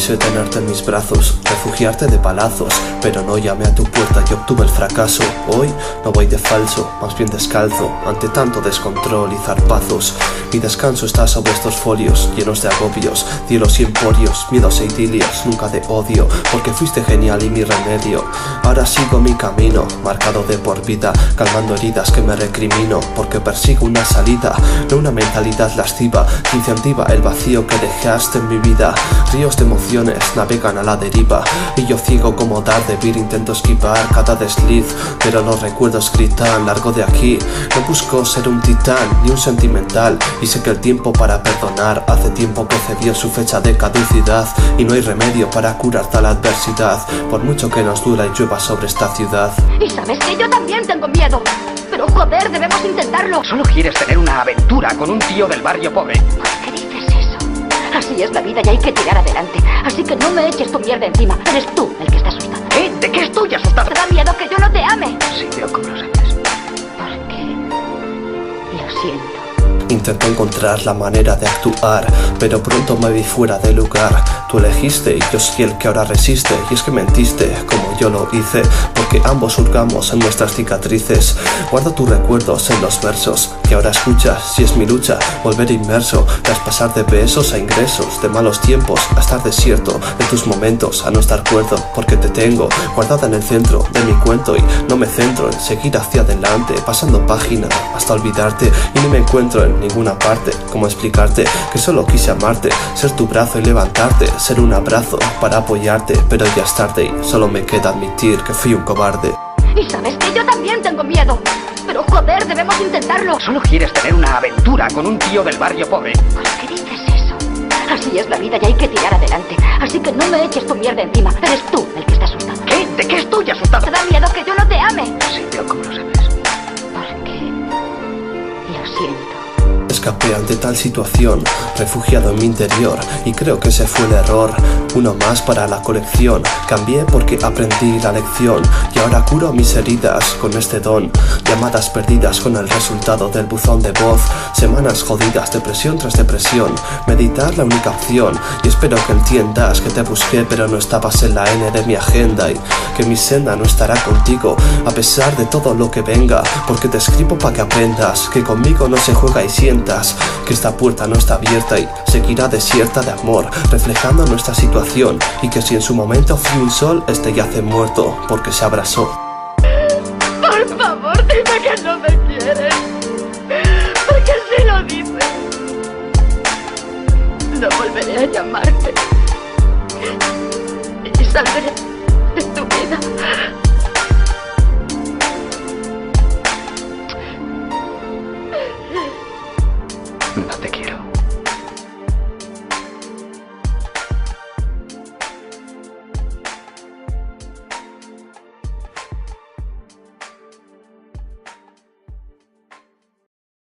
Quise tenerte en mis brazos, refugiarte de palazos, pero no llamé a tu puerta y obtuve el fracaso. Hoy no voy de falso, más bien descalzo, ante tanto descontrol y zarpazos. Mi descanso está sobre estos folios, llenos de agobios, cielos y emporios, miedos e idilios, nunca de odio, porque fuiste genial y mi remedio. Ahora sigo mi camino, marcado de por vida, calmando heridas que me recrimino, porque persigo una salida, no una mentalidad lasciva, que incentiva el vacío que dejaste en mi vida. Ríos de emociones navegan a la deriva, y yo ciego como Daredevil intento esquivar cada desliz, pero los recuerdos gritan, largo de aquí. No busco ser un titán ni un sentimental, y sé que el tiempo para perdonar hace tiempo que cedió su fecha de caducidad, y no hay remedio para curar tal adversidad, por mucho que nos duela y llueva sobre esta ciudad. Y sabes que yo también tengo miedo, pero joder, debemos intentarlo. Solo quieres tener una aventura con un tío del barrio pobre. ¿Por qué dices eso? Así es la vida y hay que tirar adelante. Así que no me eches tu mierda encima. Eres tú el que está asustado. ¿De qué estoy asustado? ¿Te da miedo que yo no te ame? Sí, veo cómo lo sabes. Porque lo siento. Intenté encontrar la manera de actuar, pero pronto me vi fuera de lugar. Tú elegiste y yo soy el que ahora resiste, y es que mentiste como yo lo hice, porque ambos hurgamos en nuestras cicatrices. Guardo tus recuerdos en los versos que ahora escuchas, si es mi lucha volver inmerso, tras pasar de besos a ingresos, de malos tiempos a estar desierto, en tus momentos a no estar cuerdo, porque te tengo guardada en el centro de mi cuento y no me centro en seguir hacia adelante, pasando página hasta olvidarte, y ni me encuentro en ninguna parte. ¿Cómo explicarte que solo quise amarte, ser tu brazo y levantarte, ser un abrazo para apoyarte? Pero ya es tarde y solo me queda admitir que fui un cobarde. Y sabes que yo también tengo miedo, pero joder, debemos intentarlo. Solo quieres tener una aventura con un tío del barrio pobre. ¿Por qué dices eso? Así es la vida y hay que tirar adelante. Así que no me eches tu mierda encima. Eres tú el que está asustado. ¿De qué estoy asustado? ¿Te da miedo que yo no te ame? Sí, veo cómo lo sabes. Porque lo siento. Escapé ante tal situación, refugiado en mi interior, y creo que ese fue el error. Uno más para la colección. Cambié porque aprendí la lección, y ahora curo mis heridas con este don. Llamadas perdidas con el resultado del buzón de voz. Semanas jodidas, depresión tras depresión. Meditar la única opción, y espero que entiendas que te busqué pero no estabas en la N de mi agenda, y que mi senda no estará contigo a pesar de todo lo que venga, porque te escribo para que aprendas que conmigo no se juega y sientas que esta puerta no está abierta y seguirá desierta de amor, reflejando nuestra situación, y que si en su momento fui un sol, este yace muerto porque se abrazó. Por favor, dime que no me quieres, porque si lo dices, no volveré a llamarte y saldré de tu vida.